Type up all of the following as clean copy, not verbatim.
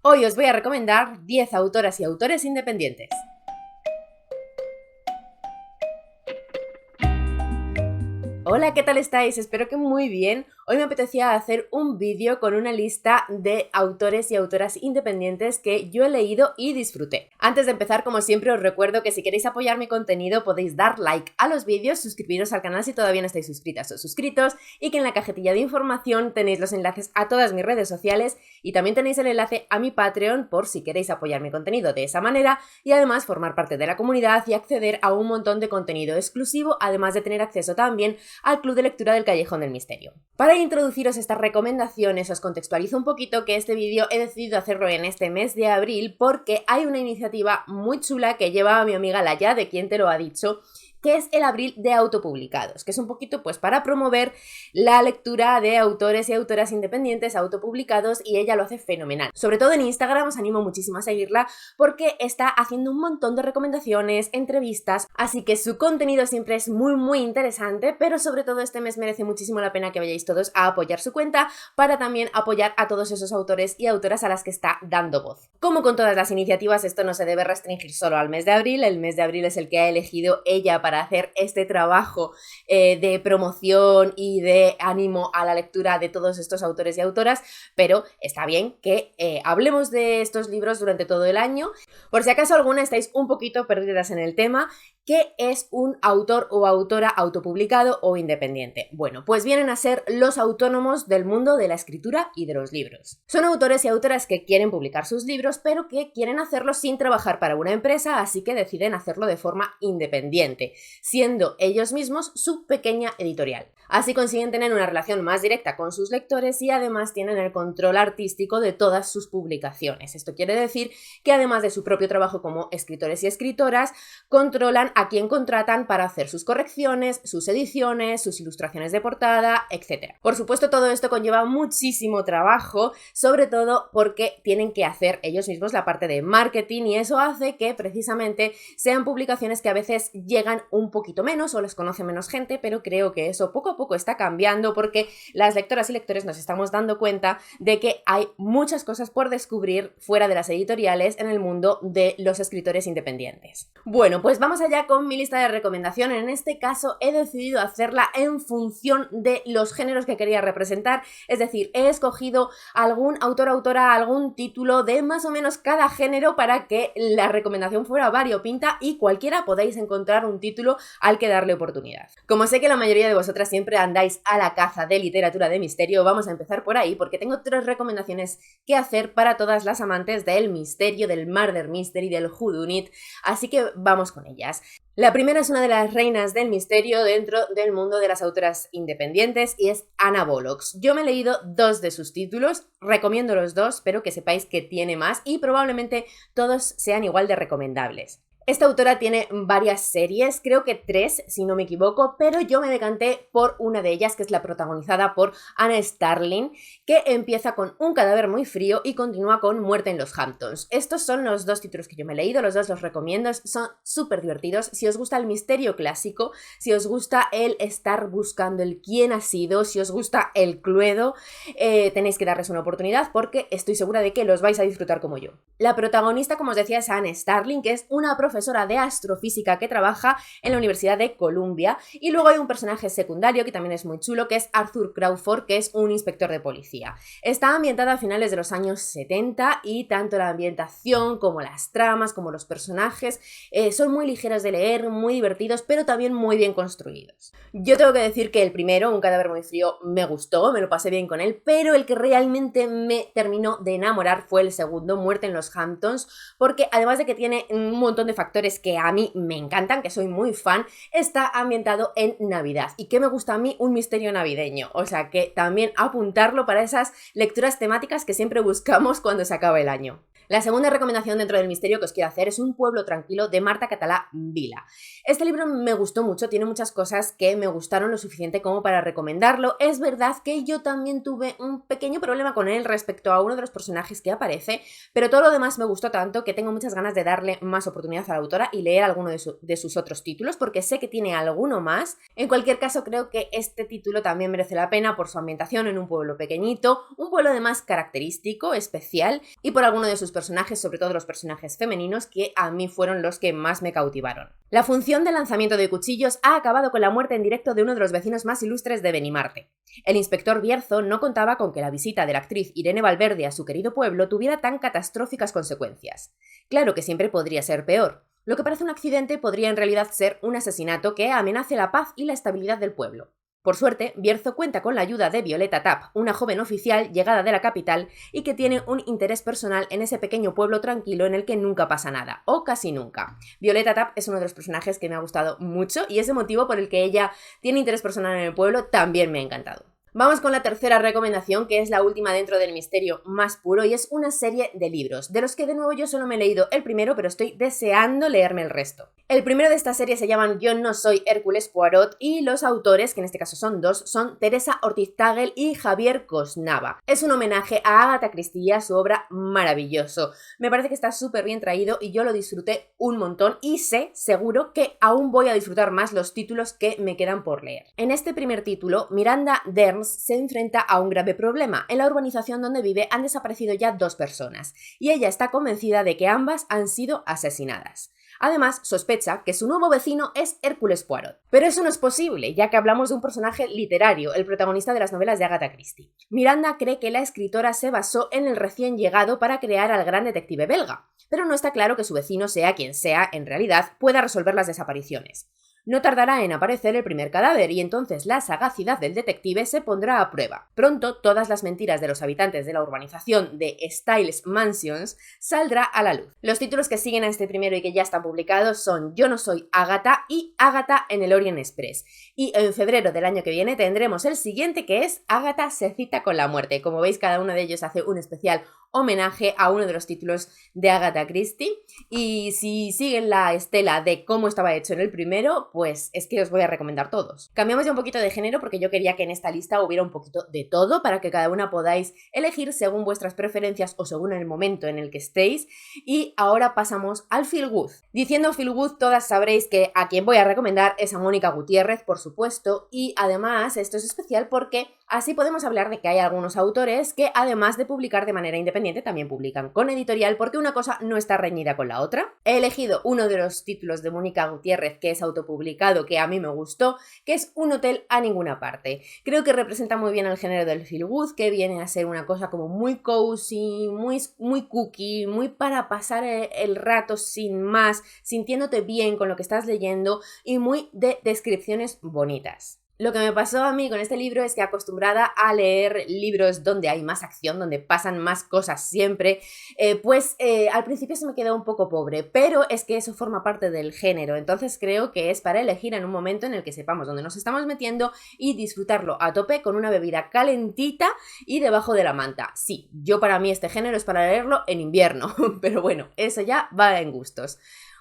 Hoy os voy a recomendar 10 autoras y autores independientes. Hola, ¿qué tal estáis? Espero que muy bien. Hoy me apetecía hacer un vídeo con una lista de autores y autoras independientes que yo he leído y disfruté. Antes de empezar, como siempre, os recuerdo que si queréis apoyar mi contenido podéis dar like a los vídeos, suscribiros al canal si todavía no estáis suscritas o suscritos y que en la cajetilla de información tenéis los enlaces a todas mis redes sociales y también tenéis el enlace a mi Patreon por si queréis apoyar mi contenido de esa manera y además formar parte de la comunidad y acceder a un montón de contenido exclusivo, además de tener acceso también al Club de Lectura del Callejón del Misterio. Para introduciros estas recomendaciones os contextualizo un poquito que este vídeo he decidido hacerlo en este mes de abril porque hay una iniciativa muy chula que lleva a mi amiga Laia, de quien te lo ha dicho, que es el Abril de Autopublicados, que es un poquito pues para promover la lectura de autores y autoras independientes autopublicados y ella lo hace fenomenal. Sobre todo en Instagram os animo muchísimo a seguirla porque está haciendo un montón de recomendaciones, entrevistas, así que su contenido siempre es muy interesante, pero sobre todo este mes merece muchísimo la pena que vayáis todos a apoyar su cuenta para también apoyar a todos esos autores y autoras a las que está dando voz. Como con todas las iniciativas, esto no se debe restringir solo al mes de abril, el mes de abril es el que ha elegido ella para hacer este trabajo de promoción y de ánimo a la lectura de todos estos autores y autoras, pero está bien que hablemos de estos libros durante todo el año. Por si acaso alguna estáis un poquito perdidas en el tema, ¿qué es un autor o autora autopublicado o independiente? Bueno, pues vienen a ser los autónomos del mundo de la escritura y de los libros. Son autores y autoras que quieren publicar sus libros, pero que quieren hacerlo sin trabajar para una empresa, así que deciden hacerlo de forma independiente, siendo ellos mismos su pequeña editorial. Así consiguen tener una relación más directa con sus lectores y además tienen el control artístico de todas sus publicaciones. Esto quiere decir que además de su propio trabajo como escritores y escritoras, controlan a quién contratan para hacer sus correcciones, sus ediciones, sus ilustraciones de portada, etc. Por supuesto, todo esto conlleva muchísimo trabajo, sobre todo porque tienen que hacer ellos mismos la parte de marketing y eso hace que precisamente sean publicaciones que a veces llegan un poquito menos o les conoce menos gente, pero creo que eso poco a poco está cambiando porque las lectoras y lectores nos estamos dando cuenta de que hay muchas cosas por descubrir fuera de las editoriales en el mundo de los escritores independientes. Bueno, pues vamos allá con mi lista de recomendaciones. En este caso he decidido hacerla en función de los géneros que quería representar, es decir, he escogido algún autor o autora, algún título de más o menos cada género para que la recomendación fuera variopinta y cualquiera podáis encontrar un título al que darle oportunidad. Como sé que la mayoría de vosotras siempre andáis a la caza de literatura de misterio, vamos a empezar por ahí porque tengo 3 recomendaciones que hacer para todas las amantes del misterio, del murder mystery, del whodunit, así que vamos con ellas. La primera es una de las reinas del misterio dentro del mundo de las autoras independientes y es Anna Bollocks. Yo me he leído 2 de sus títulos, recomiendo los 2, pero que sepáis que tiene más y probablemente todos sean igual de recomendables. Esta autora tiene varias series, creo que 3 si no me equivoco, pero yo me decanté por una de ellas que es la protagonizada por Anna Starling, que empieza con Un cadáver muy frío y continúa con Muerte en los Hamptons. Estos son los 2 títulos que yo me he leído, los 2 los recomiendo, son súper divertidos. Si os gusta el misterio clásico, si os gusta el estar buscando el quién ha sido, si os gusta el cluedo, tenéis que darles una oportunidad porque estoy segura de que los vais a disfrutar como yo. La protagonista, como os decía, es Anna Starling, que es una profesora de astrofísica que trabaja en la Universidad de Columbia, y luego hay un personaje secundario que también es muy chulo, que es Arthur Crawford, que es un inspector de policía. Está ambientada a finales de los años 70 y tanto la ambientación como las tramas como los personajes son muy ligeros de leer, muy divertidos, pero también muy bien construidos. Yo tengo que decir que el primero, Un cadáver muy frío, me gustó, me lo pasé bien con él, pero el que realmente me terminó de enamorar fue el segundo, Muerte en los Hamptons, porque además de que tiene un montón de factores que a mí me encantan, que soy muy fan, está ambientado en Navidad. ¿Y qué me gusta a mí? Un misterio navideño. O sea que también apuntarlo para esas lecturas temáticas que siempre buscamos cuando se acaba el año. La segunda recomendación dentro del misterio que os quiero hacer es Un pueblo tranquilo de Marta Català Vila. Este libro me gustó mucho, tiene muchas cosas que me gustaron lo suficiente como para recomendarlo. Es verdad que yo también tuve un pequeño problema con él respecto a uno de los personajes que aparece, pero todo lo demás me gustó tanto que tengo muchas ganas de darle más oportunidad a la autora y leer alguno de sus otros títulos, porque sé que tiene alguno más. En cualquier caso, creo que este título también merece la pena por su ambientación en un pueblo pequeñito, un pueblo además característico, especial, y por alguno de sus personajes, sobre todo los personajes femeninos, que a mí fueron los que más me cautivaron. La función de lanzamiento de cuchillos ha acabado con la muerte en directo de uno de los vecinos más ilustres de Benimarte. El inspector Bierzo no contaba con que la visita de la actriz Irene Valverde a su querido pueblo tuviera tan catastróficas consecuencias. Claro que siempre podría ser peor. Lo que parece un accidente podría en realidad ser un asesinato que amenace la paz y la estabilidad del pueblo. Por suerte, Bierzo cuenta con la ayuda de Violeta Tapp, una joven oficial llegada de la capital y que tiene un interés personal en ese pequeño pueblo tranquilo en el que nunca pasa nada, o casi nunca. Violeta Tapp es uno de los personajes que me ha gustado mucho y ese motivo por el que ella tiene interés personal en el pueblo también me ha encantado. Vamos con la tercera recomendación, que es la última dentro del misterio más puro, y es una serie de libros, de los que de nuevo yo solo me he leído el primero, pero estoy deseando leerme el resto. El primero de esta serie se llaman Yo no soy Hércules Poirot, y los autores, que en este caso son dos, son Teresa Ortiz Tagel y Javier Cosnava. Es un homenaje a Agatha Christie y a su obra maravilloso. Me parece que está súper bien traído y yo lo disfruté un montón y sé, seguro, que aún voy a disfrutar más los títulos que me quedan por leer. En este primer título, Miranda Derns se enfrenta a un grave problema. En la urbanización donde vive han desaparecido ya 2 personas y ella está convencida de que ambas han sido asesinadas. Además, sospecha que su nuevo vecino es Hércules Poirot. Pero eso no es posible, ya que hablamos de un personaje literario, el protagonista de las novelas de Agatha Christie. Miranda cree que la escritora se basó en el recién llegado para crear al gran detective belga, pero no está claro que su vecino, sea quien sea, en realidad pueda resolver las desapariciones. No tardará en aparecer el primer cadáver y entonces la sagacidad del detective se pondrá a prueba. Pronto, todas las mentiras de los habitantes de la urbanización de Styles Mansions saldrá a la luz. Los títulos que siguen a este primero y que ya están publicados son Yo no soy Agatha y Agatha en el Orient Express. Y en febrero del año que viene tendremos el siguiente, que es Agatha se cita con la muerte. Como veis, cada uno de ellos hace un especial homenaje a uno de los títulos de Agatha Christie, y si siguen la estela de cómo estaba hecho en el primero, pues es que os voy a recomendar todos. Cambiamos ya un poquito de género porque yo quería que en esta lista hubiera un poquito de todo para que cada una podáis elegir según vuestras preferencias o según el momento en el que estéis, y ahora pasamos al Feel Good. Diciendo Feel Good, todas sabréis que a quien voy a recomendar es a Mónica Gutiérrez, por supuesto, y además esto es especial porque así podemos hablar de que hay algunos autores que, además de publicar de manera independiente, también publican con editorial, porque una cosa no está reñida con la otra. He elegido uno de los títulos de Mónica Gutiérrez que es autopublicado, que a mí me gustó, que es Un hotel a ninguna parte. Creo que representa muy bien el género del feel good, que viene a ser una cosa como muy cozy, muy cookie, muy para pasar el rato sin más, sintiéndote bien con lo que estás leyendo y muy de descripciones bonitas. Lo que me pasó a mí con este libro es que, acostumbrada a leer libros donde hay más acción, donde pasan más cosas siempre, al principio se me quedó un poco pobre, pero es que eso forma parte del género, entonces creo que es para elegir en un momento en el que sepamos dónde nos estamos metiendo y disfrutarlo a tope con una bebida calentita y debajo de la manta. Sí, para mí este género es para leerlo en invierno, pero bueno, eso ya va en gustos.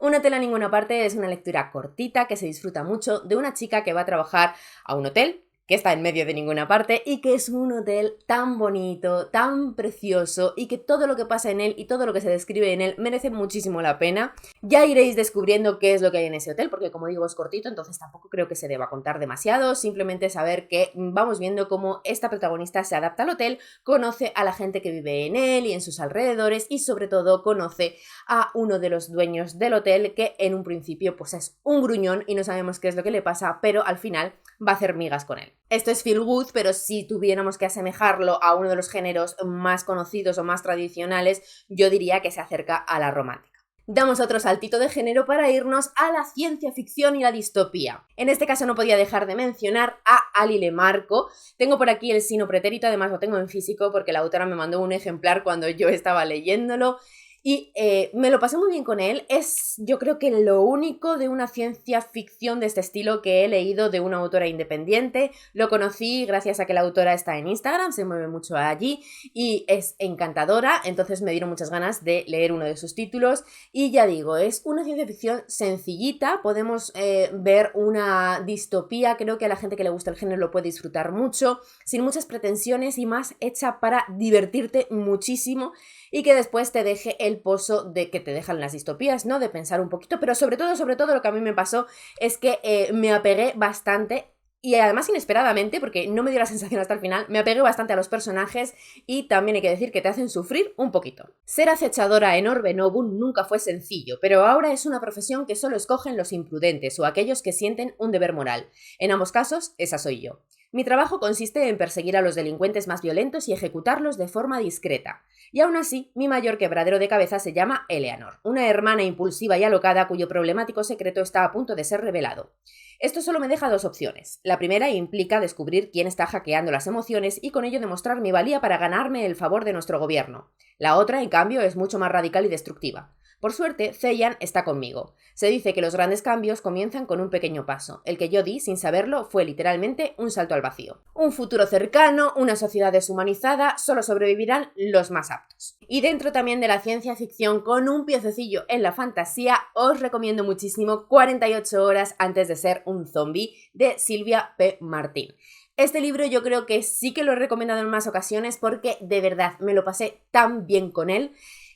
Un hotel a ninguna parte es una lectura cortita que se disfruta mucho, de una chica que va a trabajar a un hotel que está en medio de ninguna parte y que es un hotel tan bonito, tan precioso, y que todo lo que pasa en él y todo lo que se describe en él merece muchísimo la pena. Ya iréis descubriendo qué es lo que hay en ese hotel, porque como digo es cortito, entonces tampoco creo que se deba contar demasiado, simplemente saber que vamos viendo cómo esta protagonista se adapta al hotel, conoce a la gente que vive en él y en sus alrededores, y sobre todo conoce a uno de los dueños del hotel, que en un principio pues es un gruñón y no sabemos qué es lo que le pasa, pero al final va a hacer migas con él. Esto es feel good, pero si tuviéramos que asemejarlo a uno de los géneros más conocidos o más tradicionales, yo diría que se acerca a la romántica. Damos otro saltito de género para irnos a la ciencia ficción y la distopía. En este caso no podía dejar de mencionar a Ali Lemarco. Tengo por aquí el Sino Pretérito, además lo tengo en físico porque la autora me mandó un ejemplar cuando yo estaba leyéndolo. Y me lo pasé muy bien con él. Es, yo creo que lo único de una ciencia ficción de este estilo que he leído de una autora independiente. Lo conocí gracias a que la autora está en Instagram, se mueve mucho allí y es encantadora, entonces me dieron muchas ganas de leer uno de sus títulos. Y ya digo, es una ciencia ficción sencillita, podemos ver una distopía, creo que a la gente que le gusta el género lo puede disfrutar mucho, sin muchas pretensiones y más hecha para divertirte muchísimo y que después te deje el pozo de que te dejan las distopías, ¿no? De pensar un poquito, pero sobre todo lo que a mí me pasó es que me apegué bastante y además inesperadamente, porque no me dio la sensación hasta el final, me apegué bastante a los personajes y también hay que decir que te hacen sufrir un poquito. Ser acechadora en Orbe Novum nunca fue sencillo, pero ahora es una profesión que solo escogen los imprudentes o aquellos que sienten un deber moral. En ambos casos, esa soy yo. Mi trabajo consiste en perseguir a los delincuentes más violentos y ejecutarlos de forma discreta. Y aún así, mi mayor quebradero de cabeza se llama Eleanor, una hermana impulsiva y alocada cuyo problemático secreto está a punto de ser revelado. Esto solo me deja dos opciones. La primera implica descubrir quién está hackeando las emociones y con ello demostrar mi valía para ganarme el favor de nuestro gobierno. La otra, en cambio, es mucho más radical y destructiva. Por suerte, Zeian está conmigo. Se dice que los grandes cambios comienzan con un pequeño paso. El que yo di, sin saberlo, fue literalmente un salto al vacío. Un futuro cercano, una sociedad deshumanizada, solo sobrevivirán los más aptos. Y dentro también de la ciencia ficción, con un piececillo en la fantasía, os recomiendo muchísimo 48 horas antes de ser un zombie, de Silvia P. Martín. Este libro yo creo que sí que lo he recomendado en más ocasiones porque de verdad me lo pasé tan bien con él.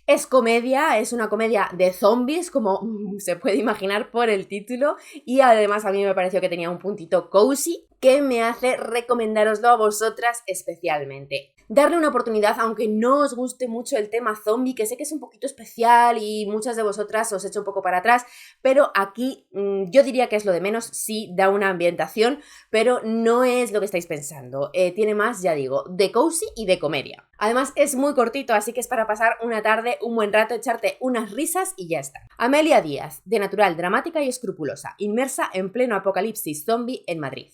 Es comedia, es una comedia de zombies, como se puede imaginar por el título, y además a mí me pareció que tenía un puntito cozy que me hace recomendároslo a vosotras especialmente. Darle una oportunidad, aunque no os guste mucho el tema zombie, que sé que es un poquito especial y muchas de vosotras os echo un poco para atrás, pero aquí yo diría que es lo de menos, sí da una ambientación, pero no es lo que estáis pensando. Tiene más, ya digo, de cozy y de comedia. Además es muy cortito, así que es para pasar una tarde, un buen rato, echarte unas risas y ya está. Amelia Díaz, de natural dramática y escrupulosa, inmersa en pleno apocalipsis zombie en Madrid.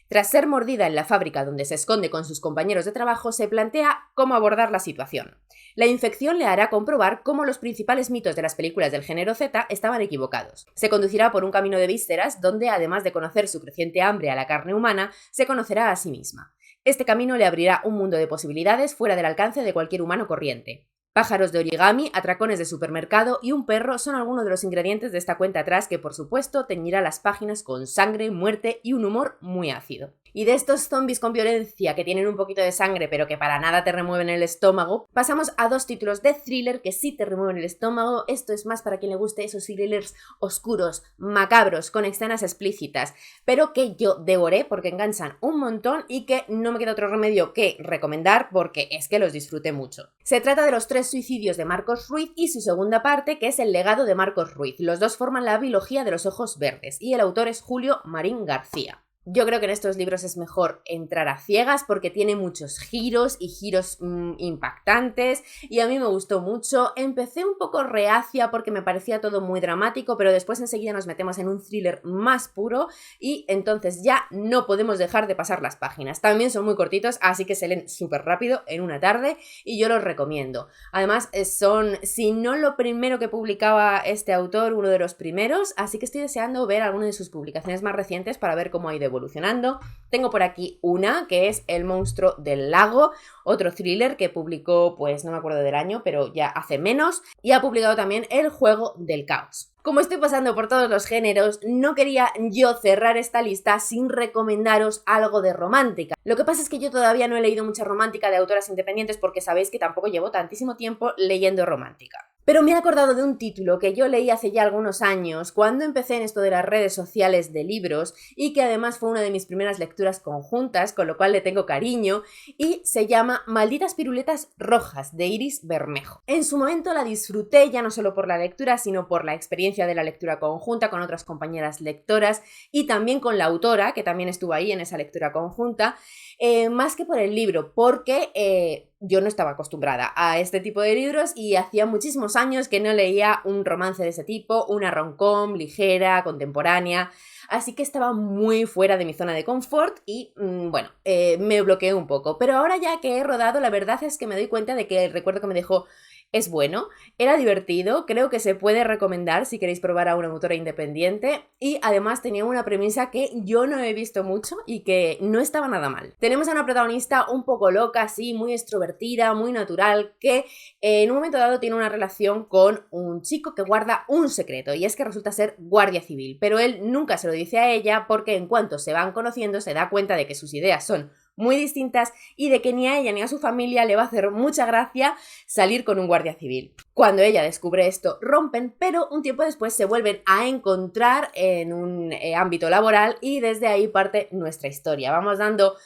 Tras ser mordida en la fábrica donde se esconde con sus compañeros de trabajo, se plantea cómo abordar la situación. La infección le hará comprobar cómo los principales mitos de las películas del género Z estaban equivocados. Se conducirá por un camino de vísceras donde, además de conocer su creciente hambre a la carne humana, se conocerá a sí misma. Este camino le abrirá un mundo de posibilidades fuera del alcance de cualquier humano corriente. Pájaros de origami, atracones de supermercado y un perro son algunos de los ingredientes de esta cuenta atrás que, por supuesto, teñirá las páginas con sangre, muerte y un humor muy ácido. Y de estos zombies con violencia que tienen un poquito de sangre pero que para nada te remueven el estómago, pasamos a dos títulos de thriller que sí te remueven el estómago. Esto es más para quien le guste esos thrillers oscuros, macabros, con escenas explícitas, pero que yo devoré porque enganchan un montón y que no me queda otro remedio que recomendar porque es que los disfruté mucho. Se trata de los 3 suicidios de Marcos Ruiz y su segunda parte, que es el legado de Marcos Ruiz. Los dos forman la biología de los ojos verdes y el autor es Julio Marín García. Yo creo que en estos libros es mejor entrar a ciegas porque tiene muchos giros y giros impactantes y a mí me gustó mucho. Empecé un poco reacia porque me parecía todo muy dramático, pero después enseguida nos metemos en un thriller más puro y entonces ya no podemos dejar de pasar las páginas. También son muy cortitos, así que se leen súper rápido en una tarde y yo los recomiendo. Además son, si no lo primero que publicaba este autor, uno de los primeros, así que estoy deseando ver alguna de sus publicaciones más recientes para ver cómo ha ido evolucionando. Tengo por aquí una que es El monstruo del lago, otro thriller que publicó, pues no me acuerdo del año, pero ya hace menos, y ha publicado también El juego del caos. Como estoy pasando por todos los géneros, no quería yo cerrar esta lista sin recomendaros algo de romántica. Lo que pasa es que yo todavía no he leído mucha romántica de autoras independientes porque sabéis que tampoco llevo tantísimo tiempo leyendo romántica. Pero me he acordado de un título que yo leí hace ya algunos años, cuando empecé en esto de las redes sociales de libros, y que además fue una de mis primeras lecturas conjuntas, con lo cual le tengo cariño, y se llama Malditas piruletas rojas, de Iris Bermejo. En su momento la disfruté ya no solo por la lectura, sino por la experiencia de la lectura conjunta con otras compañeras lectoras, y también con la autora, que también estuvo ahí en esa lectura conjunta, más que por el libro, porque yo no estaba acostumbrada a este tipo de libros y hacía muchísimos años que no leía un romance de ese tipo, una rom-com ligera, contemporánea, así que estaba muy fuera de mi zona de confort y me bloqueé un poco. Pero ahora ya que he rodado, la verdad es que me doy cuenta de que el recuerdo que me dejó Es bueno, era divertido, creo que se puede recomendar si queréis probar a una autora independiente y además tenía una premisa que yo no he visto mucho y que no estaba nada mal. Tenemos a una protagonista un poco loca, así, muy extrovertida, muy natural, que en un momento dado tiene una relación con un chico que guarda un secreto y es que resulta ser guardia civil, pero él nunca se lo dice a ella porque en cuanto se van conociendo se da cuenta de que sus ideas son muy distintas y de que ni a ella ni a su familia le va a hacer mucha gracia salir con un guardia civil. Cuando ella descubre esto, rompen, pero un tiempo después se vuelven a encontrar en un ámbito laboral y desde ahí parte nuestra historia. Vamos dando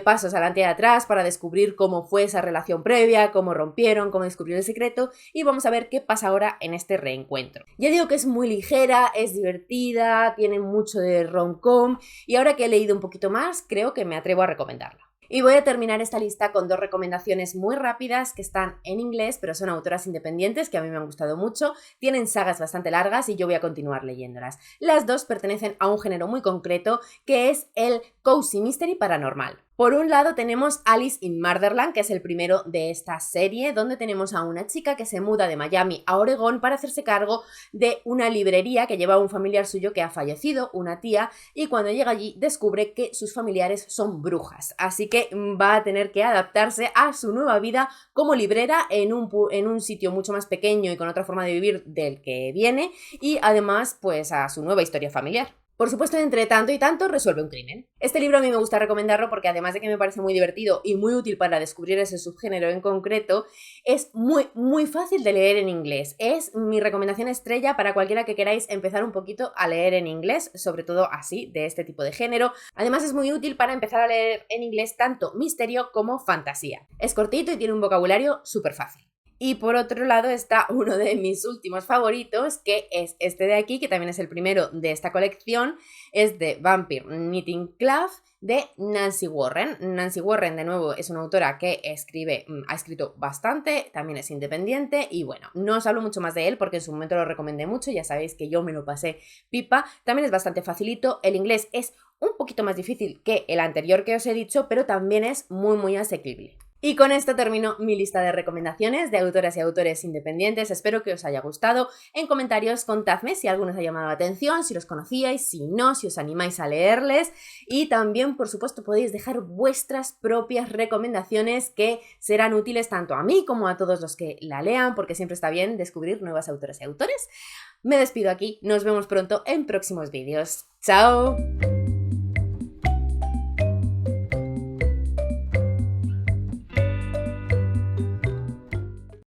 pasos adelante y atrás para descubrir cómo fue esa relación previa, cómo rompieron, cómo descubrieron el secreto y vamos a ver qué pasa ahora en este reencuentro. Ya digo que es muy ligera, es divertida, tiene mucho de rom-com y ahora que he leído un poquito más, creo que me atrevo a recomendarla. Y voy a terminar esta lista con dos recomendaciones muy rápidas que están en inglés, pero son autoras independientes que a mí me han gustado mucho, tienen sagas bastante largas y yo voy a continuar leyéndolas. Las dos pertenecen a un género muy concreto que es el Cozy Mystery paranormal. Por un lado tenemos Alice in Murderland, que es el primero de esta serie, donde tenemos a una chica que se muda de Miami a Oregón para hacerse cargo de una librería que lleva a un familiar suyo que ha fallecido, una tía, y cuando llega allí descubre que sus familiares son brujas, así que va a tener que adaptarse a su nueva vida como librera en un sitio mucho más pequeño y con otra forma de vivir del que viene, y además pues a su nueva historia familiar. Por supuesto, entre tanto y tanto, resuelve un crimen. Este libro a mí me gusta recomendarlo porque además de que me parece muy divertido y muy útil para descubrir ese subgénero en concreto, es muy fácil de leer en inglés. Es mi recomendación estrella para cualquiera que queráis empezar un poquito a leer en inglés, sobre todo así, de este tipo de género. Además es muy útil para empezar a leer en inglés tanto misterio como fantasía. Es cortito y tiene un vocabulario súper fácil. Y por otro lado está uno de mis últimos favoritos, que es este de aquí, que también es el primero de esta colección, es de Vampire Knitting Club de Nancy Warren. Nancy Warren, de nuevo, es una autora que ha escrito bastante, también es independiente y bueno, no os hablo mucho más de él porque en su momento lo recomendé mucho, ya sabéis que yo me lo pasé pipa, también es bastante facilito, el inglés es un poquito más difícil que el anterior que os he dicho, pero también es muy asequible. Y con esto termino mi lista de recomendaciones de autoras y autores independientes. Espero que os haya gustado. En comentarios contadme si alguno os ha llamado la atención, si los conocíais, si no, si os animáis a leerles. Y también, por supuesto, podéis dejar vuestras propias recomendaciones que serán útiles tanto a mí como a todos los que la lean, porque siempre está bien descubrir nuevas autoras y autores. Me despido aquí. Nos vemos pronto en próximos vídeos. ¡Chao!